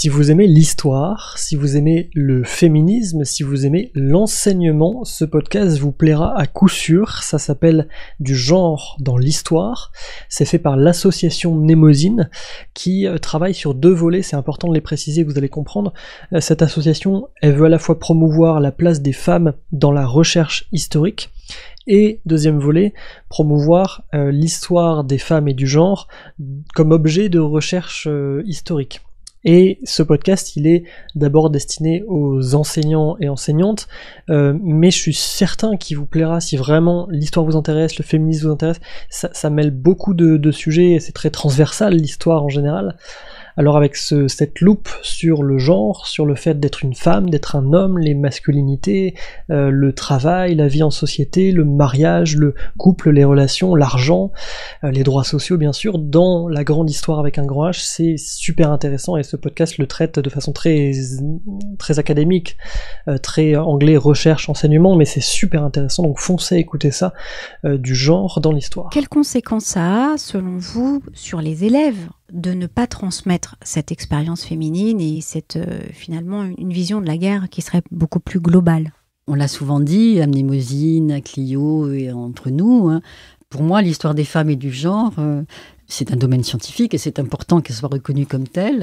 Si vous aimez l'histoire, si vous aimez le féminisme, si vous aimez l'enseignement, ce podcast vous plaira à coup sûr. Ça s'appelle Du genre dans l'histoire. C'est fait par l'association Mnémosine qui travaille sur 2 volets, c'est important de les préciser, vous allez comprendre. Cette association, elle veut à la fois promouvoir la place des femmes dans la recherche historique, et deuxième volet, promouvoir l'histoire des femmes et du genre comme objet de recherche historique. Et ce podcast, il est d'abord destiné aux enseignants et enseignantes, mais je suis certain qu'il vous plaira si vraiment l'histoire vous intéresse, le féminisme vous intéresse. Ça mêle beaucoup de sujets, et c'est très transversal, l'histoire en général. Alors avec cette loupe sur le genre, sur le fait d'être une femme, d'être un homme, les masculinités, le travail, la vie en société, le mariage, le couple, les relations, l'argent, les droits sociaux bien sûr, dans la grande histoire avec un grand H, c'est super intéressant et ce podcast le traite de façon très académique, très anglais, recherche, enseignement, mais c'est super intéressant, donc foncez écouter ça, du genre dans l'histoire. Quelles conséquences ça a, selon vous, sur les élèves de ne pas transmettre cette expérience féminine et cette, finalement, une vision de la guerre qui serait beaucoup plus globale? On l'a souvent dit, à Mnémosine, à Clio et entre nous. Pour moi, l'histoire des femmes et du genre, c'est un domaine scientifique et c'est important qu'elle soit reconnue comme telle.